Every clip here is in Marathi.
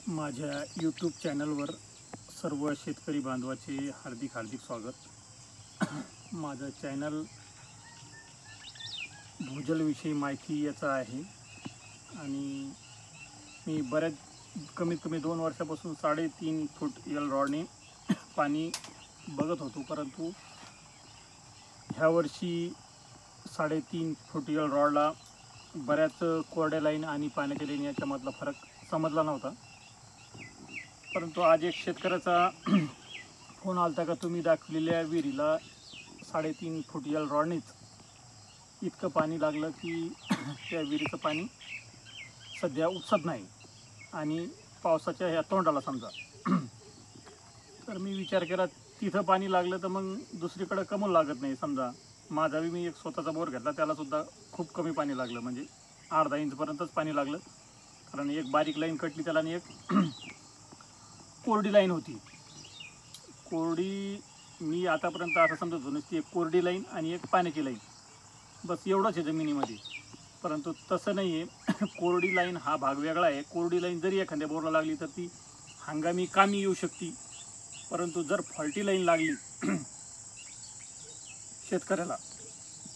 माझ्या यूट्यूब चॅनलवर सर्व शेतकरी बांधवाचे हार्दिक स्वागत। माझं चॅनल भूजलविषयी माहिती याचं आहे आणि मी बऱ्याच कमीत कमी 2 वर्षापासून 3.5 फूट एल रॉडने पाणी बघत होतो, परंतु ह्या वर्षी 3.5 फूट एल रॉडला बऱ्याच कोरड्या लाईन आणि पाण्याच्या लाईन याच्यामधला फरक समजला नव्हता। परंतु आज एक शेतकऱ्याचा फोन आलता का तुम्ही दाखवलेल्या विहिरीला 3.5 फूट एल रॉडनेच इतकं पाणी लागलं की त्या विहिरीचं पाणी सध्या उपसत नाही आणि पावसाच्या ह्या तोंडाला समजा। तर मी विचार केला तिथं पाणी लागलं तर मग दुसरीकडे कमून लागत नाही। समजा माझा मी एक स्वतःचा बोर घेतला, त्यालासुद्धा खूप कमी पाणी लागलं, म्हणजे अर्धा इंचपर्यंतच पाणी लागलं, कारण एक बारीक लाईन कटली त्याला आणि एक कोरडी लाईन होती। कोरडी मी आतापर्यंत असं समजत होतो ती एक कोरडी लाईन आणि एक पाण्याची लाईन, बस एवढंच आहे जमिनीमध्ये। परंतु तसं नाही आहे, कोरडी लाईन हा भाग वेगळा आहे। कोरडी लाईन जरी एखाद्या बोरला लागली तर ती हंगामी कामी येऊ शकते, परंतु जर फॉल्टी लाईन लागली शेतकऱ्याला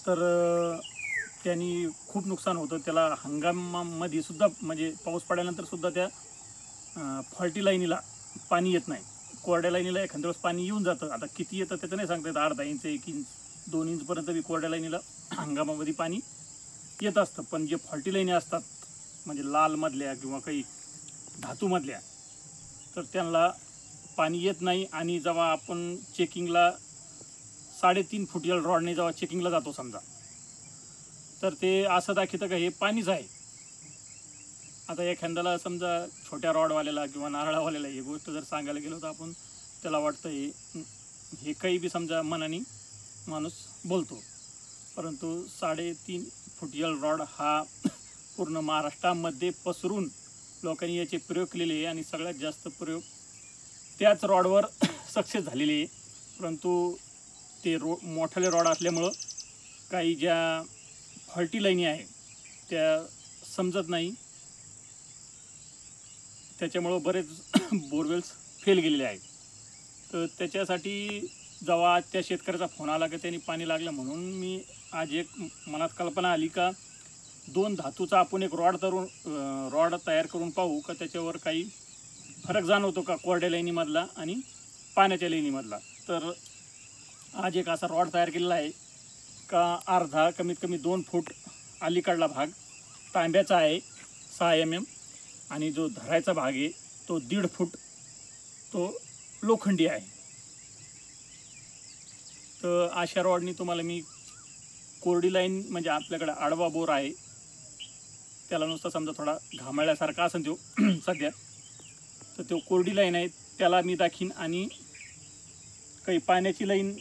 तर त्यांनी खूप नुकसान होतं। त्याला हंगामामध्ये सुद्धा म्हणजे पाऊस पडल्यानंतर सुद्धा त्या फॉल्टी लाईनीला पाणी येत नाही। कोरड्या लाईनीला एखाद्या वेळेस पाणी येऊन जातं, आता किती येतं त्याचं नाही सांगता येत, अर्धा इंच 1 इंच 2 इंचपर्यंत बी कोरड्या लाईनीला हंगामामध्ये पाणी येत असतं। पण जे फॉल्टी लाईनी असतात म्हणजे लालमधल्या किंवा काही धातूमधल्या, तर त्यांना पाणी येत नाही। आणि जेव्हा आपण चेकिंगला 3.5 फूट एल रॉडने जेव्हा चेकिंगला जातो समजा, तर ते असं दाखवतं का हे पाणीच आहे। आता एखाद्याला समजा छोट्या रॉडवाल्याला किंवा नारळावाल्याला ही गोष्ट जर सांगायला गेलो तर आपण त्याला वाटतं हे काही बी समजा मनाने माणूस बोलतो, परंतु 3.5 फूट एल रॉड हा पूर्ण महाराष्ट्रामध्ये पसरून लोकांनी याचे प्रयोग केलेले आहे आणि सगळ्यात जास्त प्रयोग त्याच रॉडवर सक्सेस झालेले आहे। परंतु ते मोठाले रॉड असल्यामुळं काही ज्या फॉल्टी लाईनी आहे त्या समजत नाही, त्याच्यामुळं बरेच बोरवेल्स फेल गेलेले आहेत। तर त्याच्यासाठी जेव्हा त्या शेतकऱ्याचा फोन आला की त्यांनी पाणी लागलं, म्हणून मी आज एक मनात कल्पना आली का 2 धातूचा आपण एक रॉड तयार करून पाहू का त्याच्यावर काही फरक जाणवतो का कोरड्या लाईनीमधला आणि पाण्याच्या लाईनीमधला। तर आज एक असा रॉड तयार केलेला आहे का अर्धा कमीत कमी 2 फूट अलीकडला भाग तांब्याचा आहे 6 mm आणि जो धरायचा भाग आहे तो 1.5 फूट तो लोखंडी आहे। तर अशा रॉडनी तुम्हाला मी कोरडी लाईन म्हणजे आपल्याकडे आडवा बोर आहे त्याला नुसता समजा थोडा घामाळल्यासारखा असेल तो सध्या, तर तो कोरडी लाईन आहे त्याला मी दाखीन आणि काही पाण्याची लाईन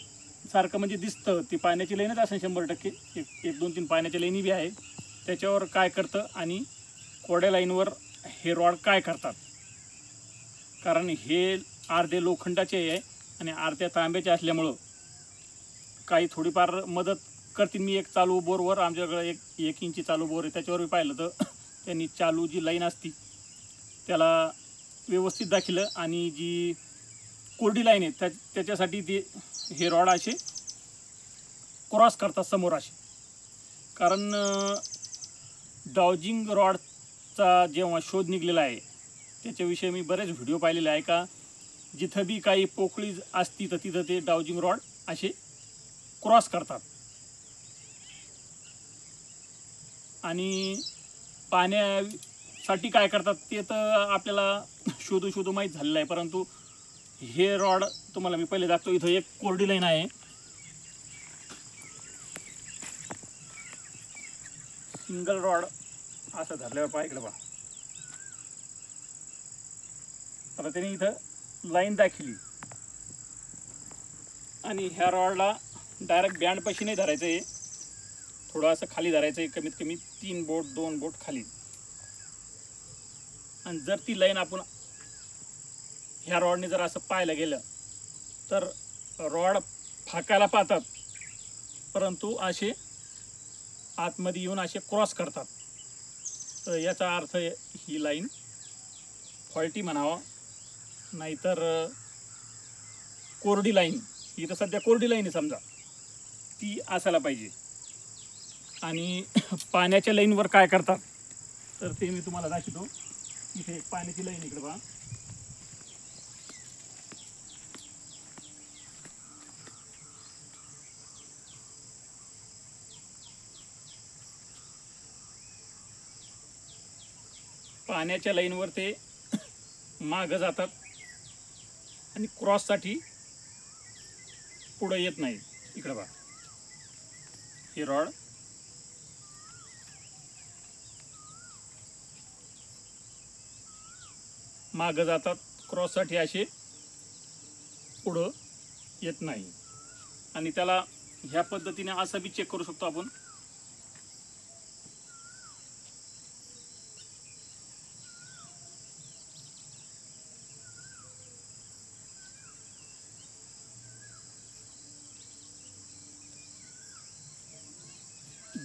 सारखं म्हणजे दिसतं ती पाण्याची लाईनच असेल 100%, 1 2 3 पाण्याची लाईनी बी आहे, त्याच्यावर काय करतं आणि कोरड्या लाईनवर हे रॉड काय करतात। कारण हे अर्धे लोखंडाचे आहे आणि अर्ध्या तांब्याचे असल्यामुळं काही थोडीफार मदत करतील। मी एक चालू बोरवर आमच्याकडे 1 इंची चालू बोर आहे त्याच्यावर पाहिलं तर त्यांनी चालू जी लाईन असती त्याला व्यवस्थित दाखवलं आणि जी कोरडी लाईन आहे त्याच्यासाठी ते हे रॉड असे क्रॉस करतात समोर असे। कारण डाउजिंग रॉडचा जेव्हा शोध निघलेला आहे त्याच्याविषयी मी बरेच व्हिडिओ पाहिलेले आहे का जिथं बी काही पोकळी असती तर तिथं ते डाउजिंग रॉड असे क्रॉस करतात। आणि पाण्यासाठी काय करतात ते तर आपल्याला शोधू माहीत झालेलं आहे, परंतु हे रॉड तुम्हाला मी पहिले दाखवतो। इथं एक कोरडी लाईन आहे, सिंगल रॉड असं धरल्यावर पहा इकडे पहा, आता त्याने इथं लाईन दाखवली आणि ह्या रॉडला डायरेक्ट बँडपाशी नाही धरायचं आहे, थोडं असं खाली धरायचं आहे, कमीत कमी 3 बोट 2 बोट खाली। आणि जर ती लाईन आपण ह्या रॉडने जर असं पाहायला गेलं तर रॉड फाकायला पाहतात, परंतु असे आतमध्ये येऊन असे क्रॉस करतात। तर याचा अर्थ ही लाईन फॉल्टी म्हणावं, नाहीतर कोरडी लाईन, इथं सध्या कोरडी लाईन आहे समजा, ती असायला पाहिजे. आणि पाण्याच्या लाईनवर काय करतात तर ते मी तुम्हाला दाखवतो. इथे एक पाण्याची लाईन इकडे पहा. पाण्याच्या लाईनवर ते मागं जातात आणि क्रॉससाठी पुढं येत नाही. इकडे पहा, हे रॉड मागं जातात, क्रॉससाठी असे पुढं येत नाही. आणि त्याला ह्या पद्धतीने असं बी चेक करू शकतो आपण.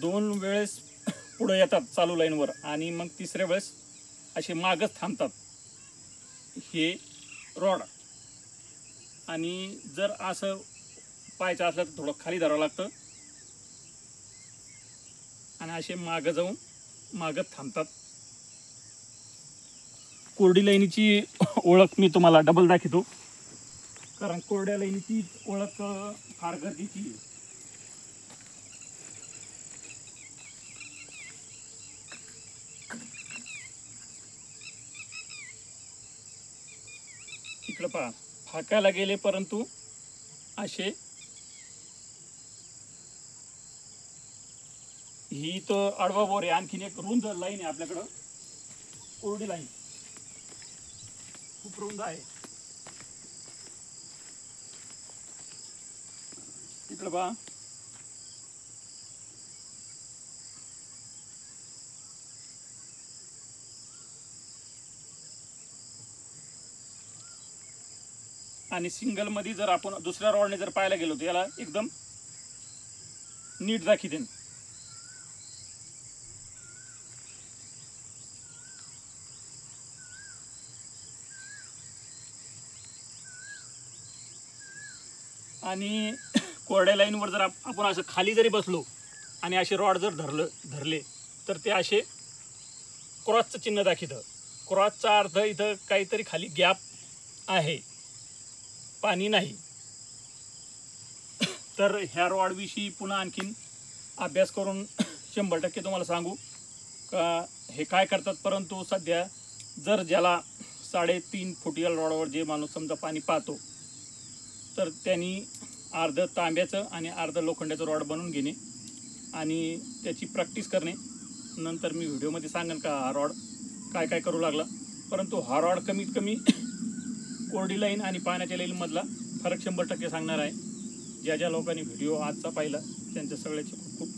दोन वेळेस पुढे येतात चालू लाईनवर आणि मग तिसऱ्या वेळेस असे मागच थांबतात हे रॉड. आणि जर असं पाहायचं असलं तर थोडं खाली धरावं लागतं आणि असे मागं जाऊन मागं थांबतात. कोरडी लाईनीची ओळख मी तुम्हाला डबल दाखवतो, कारण कोरड्या लाईनीची ओळख फार गरजेची आहे. इकडं पहा, फाकायला गेले परंतु असे ही तर आडवा बोर आहे. आणखीन एक रुंद लाईन आहे आपल्याकडं, कोरडी लाईन खूप रुंद आहे. इकडं पहा, आणि सिंगल मध्ये जर आपण दुसऱ्या रॉडने जर पाहायला गेलो तर याला एकदम नीट दाखवते. आणि कोरड्या लाईनवर जर आपण असं खाली जरी बसलो आणि असे रॉड जर धरले तर ते असे क्रॉसचं चिन्ह दाखवतं. क्रॉसचा अर्थ इथं काहीतरी खाली गॅप आहे, पाणी नाही. तर ह्या रॉडविषयी पुन्हा आणखीन अभ्यास करून 100% तुम्हाला सांगू का हे काय करतात. परंतु सध्या जर ज्याला 3.5 फूट या रॉडवर जे माणूस समजा पाणी पाहतो तर त्यांनी अर्ध तांब्याचं आणि अर्ध लोखंडाचं रॉड बनवून घेणे आणि त्याची प्रॅक्टिस करणे. नंतर मी व्हिडिओमध्ये सांगेन का हा रॉड काय काय करू लागला. परंतु हा रॉड कमीत कमी कोरडी लाईन आणि पाण्याच्या लाईनमधला फरक 100% सांगणार आहे. ज्या ज्या लोकांनी व्हिडिओ आजचा पाहिला त्यांच्या सगळ्याचे खूप खूप